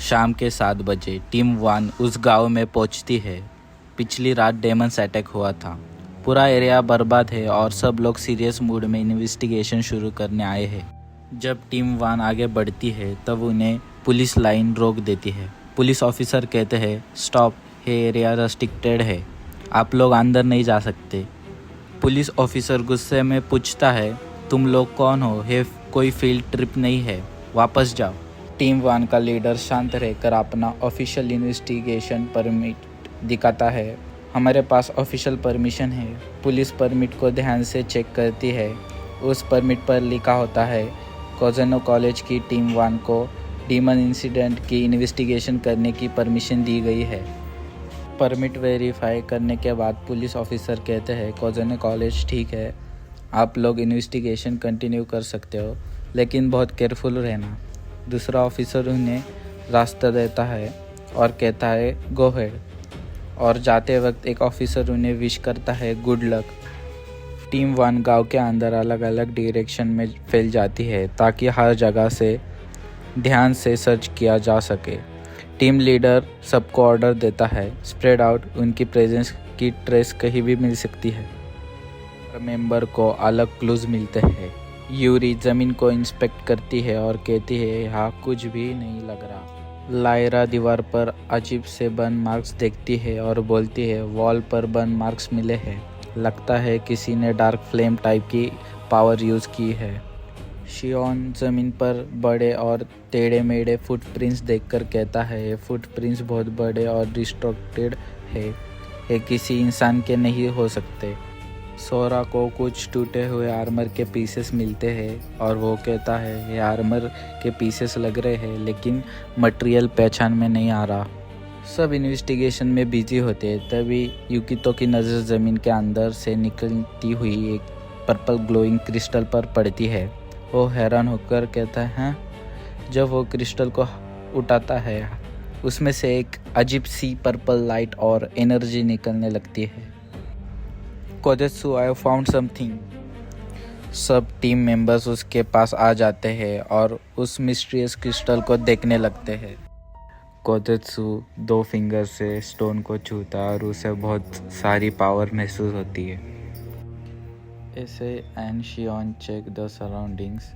शाम के 7 बजे टीम 1 उस गांव में पहुंचती है। पिछली रात डेमन्स अटैक हुआ था। पूरा एरिया बर्बाद है और सब लोग सीरियस मूड में इन्वेस्टिगेशन शुरू करने आए हैं। जब टीम 1 आगे बढ़ती है तब उन्हें पुलिस लाइन रोक देती है। पुलिस ऑफिसर कहते हैं, स्टॉप, ये एरिया रेस्ट्रिक्टेड है, आप लोग अंदर नहीं जा सकते। पुलिस ऑफिसर गुस्से में पूछता है, तुम लोग कौन हो? ये कोई फील्ड ट्रिप नहीं है, वापस जाओ। टीम 1 का लीडर शांत रहकर अपना ऑफिशियल इन्वेस्टिगेशन परमिट दिखाता है। हमारे पास ऑफिशियल परमिशन है। पुलिस परमिट को ध्यान से चेक करती है। उस परमिट पर लिखा होता है, कोजेनो कॉलेज की टीम 1 को डीमन इंसिडेंट की इन्वेस्टिगेशन करने की परमिशन दी गई है। परमिट वेरीफाई करने के बाद पुलिस ऑफिसर कहते हैं, कोजेनो कॉलेज ठीक है, आप लोग इन्वेस्टिगेशन कंटिन्यू कर सकते हो, लेकिन बहुत केयरफुल रहना। दूसरा ऑफिसर उन्हें रास्ता देता है और कहता है, गो हेड। और जाते वक्त एक ऑफिसर उन्हें विश करता है, गुड लक। टीम 1 गांव के अंदर अलग अलग डायरेक्शन में फैल जाती है ताकि हर जगह से ध्यान से सर्च किया जा सके। टीम लीडर सबको ऑर्डर देता है, स्प्रेड आउट, उनकी प्रेजेंस की ट्रेस कहीं भी मिल सकती है। हर मेंबर को अलग क्लूज मिलते हैं। यूरी ज़मीन को इंस्पेक्ट करती है और कहती है, यहाँ कुछ भी नहीं लग रहा। लायरा दीवार पर अजीब से बर्न मार्क्स देखती है और बोलती है, वॉल पर बर्न मार्क्स मिले हैं, लगता है किसी ने डार्क फ्लेम टाइप की पावर यूज़ की है। शियोन ज़मीन पर बड़े और टेढ़े मेढ़े फुटप्रिंट्स देखकर कहता है, ये फुटप्रिंट्स बहुत बड़े और डिस्ट्रक्टेड है, ये किसी इंसान के नहीं हो सकते। सोरा को कुछ टूटे हुए आर्मर के पीसेस मिलते हैं और वो कहता है, ये आर्मर के पीसेस लग रहे हैं, लेकिन मटेरियल पहचान में नहीं आ रहा। सब इन्वेस्टिगेशन में बिजी होते हैं। तभी युकितो की नज़र ज़मीन के अंदर से निकलती हुई एक पर्पल ग्लोइंग क्रिस्टल पर पड़ती है। वो हैरान होकर कहता है, हाँ। जब वो क्रिस्टल को उठाता है, उसमें से एक अजीब सी पर्पल लाइट और एनर्जी निकलने लगती है। कोजेत्सु, आई हैव फाउंड समथिंग। सब टीम मेंबर्स उसके पास आ जाते हैं और उस मिस्टीरियस क्रिस्टल को देखने लगते हैं। कोजेत्सु 2 फिंगर से स्टोन को छूता और उसे बहुत सारी पावर महसूस होती है। ऐसे and Shion check the surroundings.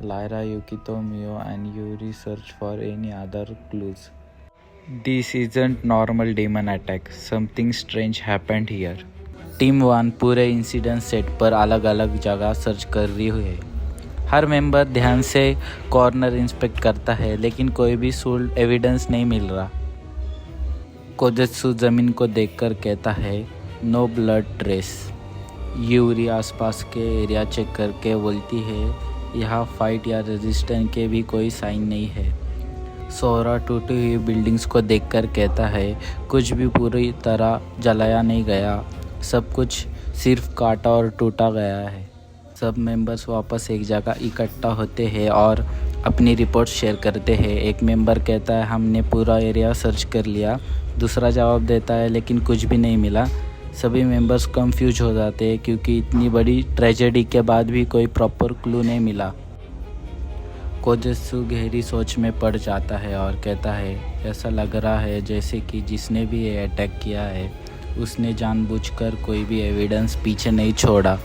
Lyra, Yukito, Mio and Yuri search for any other clues. This isn't normal demon attack, something strange happened here. Team 1 पूरे इंसिडेंट सेट पर अलग अलग जगह सर्च कर रही है। हर मेंबर ध्यान से कॉर्नर इंस्पेक्ट करता है, लेकिन कोई भी सोल्ड एविडेंस नहीं मिल रहा। कोजेत्सु ज़मीन को देखकर कहता है, नो ब्लड ट्रेस। यूरी आसपास के एरिया चेक करके बोलती है, यहाँ फाइट या रेजिस्टेंस के भी कोई साइन नहीं है। सोरा टूटी हुई बिल्डिंग्स को देखकर कहता है, कुछ भी पूरी तरह जलाया नहीं गया, सब कुछ सिर्फ काटा और टूटा गया है। सब मेंबर्स वापस एक जगह इकट्ठा होते हैं और अपनी रिपोर्ट शेयर करते हैं। एक मेंबर कहता है, हमने पूरा एरिया सर्च कर लिया। दूसरा जवाब देता है, लेकिन कुछ भी नहीं मिला। सभी मेंबर्स कंफ्यूज हो जाते हैं क्योंकि इतनी बड़ी ट्रेजेडी के बाद भी कोई प्रॉपर क्लू नहीं मिला। कोजेत्सु गहरी सोच में पड़ जाता है और कहता है, ऐसा लग रहा है जैसे कि जिसने भी ये अटैक किया है उसने जानबूझकर कोई भी एविडेंस पीछे नहीं छोड़ा।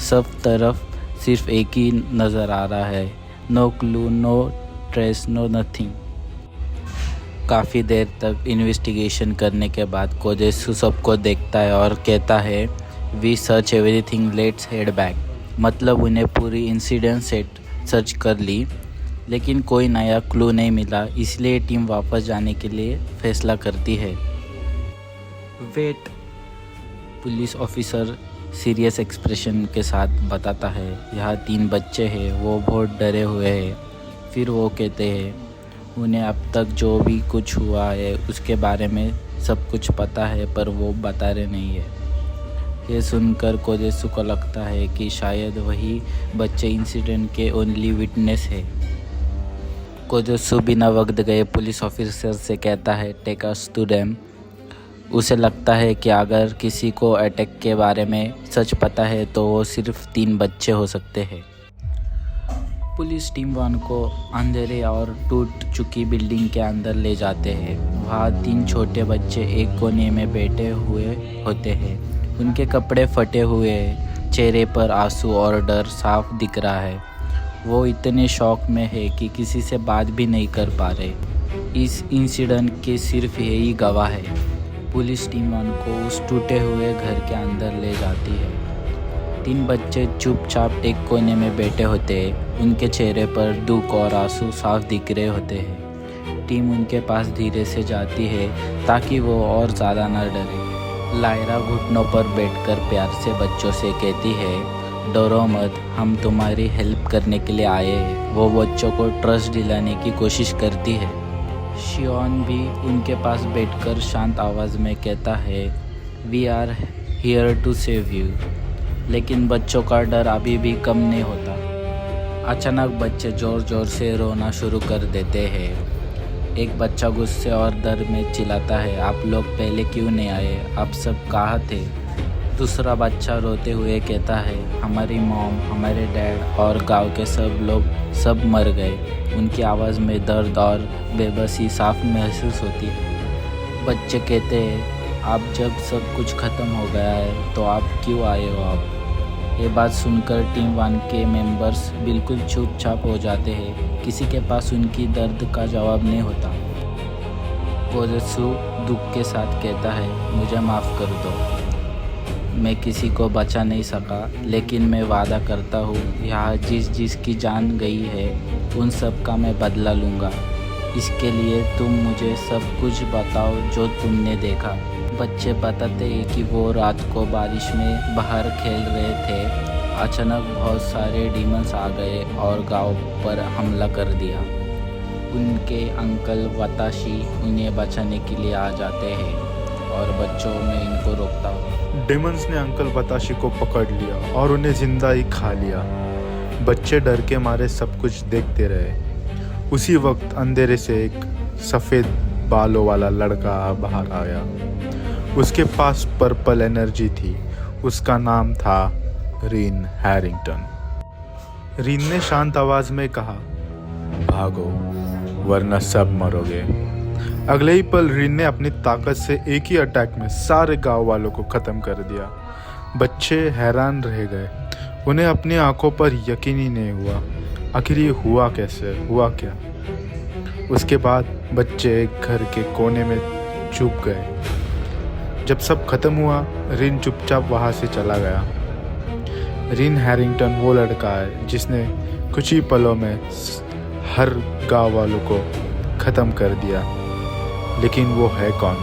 सब तरफ सिर्फ एक ही नज़र आ रहा है, no clue, no trace, no nothing. काफ़ी देर तक इन्वेस्टिगेशन करने के बाद कोजेत्सु सबको देखता है और कहता है, we search everything, let's head back. मतलब उन्हें पूरी इंसिडेंट सेट सर्च कर ली, लेकिन कोई नया क्लू नहीं मिला, इसलिए टीम वापस जाने के लिए फैसला करती है। Wait, police officer serious expression के साथ बताता है, यहाँ 3 बच्चे हैं, वो बहुत डरे हुए हैं। फिर वो कहते हैं, उन्हें अब तक जो भी कुछ हुआ है उसके बारे में सब कुछ पता है, पर वो बता रहे नहीं है। ये सुनकर कोजेत्सु को लगता है कि शायद वही बच्चे इंसिडेंट के ओनली विटनेस है। कोजेत्सु बिना वक्त गए पुलिस ऑफिसर से कहता है, टेक अस टू देम। उसे लगता है कि अगर किसी को अटैक के बारे में सच पता है तो वो सिर्फ 3 बच्चे हो सकते हैं। पुलिस टीम 1 को अंधेरे और टूट चुकी बिल्डिंग के अंदर ले जाते हैं। वहाँ 3 छोटे बच्चे एक कोने में बैठे हुए होते हैं। उनके कपड़े फटे हुए हैं, चेहरे पर आंसू और डर साफ दिख रहा है। वो इतने शौक में है कि किसी से बात भी नहीं कर पा रहे। इस इंसिडेंट के सिर्फ यही गवाह है। पुलिस टीम 1 को उस टूटे हुए घर के अंदर ले जाती है। 3 बच्चे चुपचाप एक कोने में बैठे होते हैं। उनके चेहरे पर दुख और आंसू साफ दिख रहे होते हैं। टीम उनके पास धीरे से जाती है ताकि वो और ज़्यादा न डरे। लायरा घुटनों पर बैठकर प्यार से बच्चों से कहती है, डरो मत, हम तुम्हारी हेल्प करने के लिए आए हैं। वो बच्चों को ट्रस्ट दिलाने की कोशिश करती है। शियोन भी उनके पास बैठकर शांत आवाज़ में कहता है, we are here to save you. लेकिन बच्चों का डर अभी भी कम नहीं होता। अचानक बच्चे ज़ोर ज़ोर से रोना शुरू कर देते हैं। एक बच्चा गुस्से और डर में चिल्लाता है, आप लोग पहले क्यों नहीं आए? आप सब कहाँ थे? दूसरा बच्चा रोते हुए कहता है, हमारी मॉम, हमारे डैड और गांव के सब लोग सब मर गए। उनकी आवाज़ में दर्द और बेबसी साफ महसूस होती है। बच्चे कहते हैं, आप जब सब कुछ ख़त्म हो गया है तो आप क्यों आए हो? आप ये बात सुनकर टीम 1 के मेंबर्स बिल्कुल चुपचाप हो जाते हैं। किसी के पास उनकी दर्द का जवाब नहीं होता। कोजेत्सु दुख के साथ कहता है, मुझे माफ़ कर दो, मैं किसी को बचा नहीं सका, लेकिन मैं वादा करता हूँ यहाँ जिसकी जान गई है उन सब का मैं बदला लूँगा। इसके लिए तुम मुझे सब कुछ बताओ जो तुमने देखा। बच्चे बताते हैं कि वो रात को बारिश में बाहर खेल रहे थे। अचानक बहुत सारे डीमंस आ गए और गांव पर हमला कर दिया। उनके अंकल वताशी उन्हें बचाने के लिए आ जाते हैं और बच्चों में इनको रोकता हुआ। डेमंस ने अंकल बताशी को पकड़ लिया और उन्हें जिंदा ही खा लिया। बच्चे डर के मारे सब कुछ देखते रहे। उसी वक्त अंधेरे से एक सफ़ेद बालों वाला लड़का बाहर आया। उसके पास पर्पल एनर्जी थी। उसका नाम था रीन हैरिंगटन। रीन ने शांत आवाज़ में कहा, भागो वरना सब मरोगे। अगले ही पल रीन ने अपनी ताकत से एक ही अटैक में सारे गांव वालों को ख़त्म कर दिया। बच्चे हैरान रह गए। उन्हें अपनी आंखों पर यकीन ही नहीं हुआ। आखिर ये हुआ कैसे? हुआ क्या? उसके बाद बच्चे एक घर के कोने में छुप गए। जब सब खत्म हुआ, रीन चुपचाप वहाँ से चला गया। रीन हैरिंगटन वो लड़का है जिसने कुछ ही पलों में हर गांव वालों को ख़त्म कर दिया। लेकिन वो है कौन?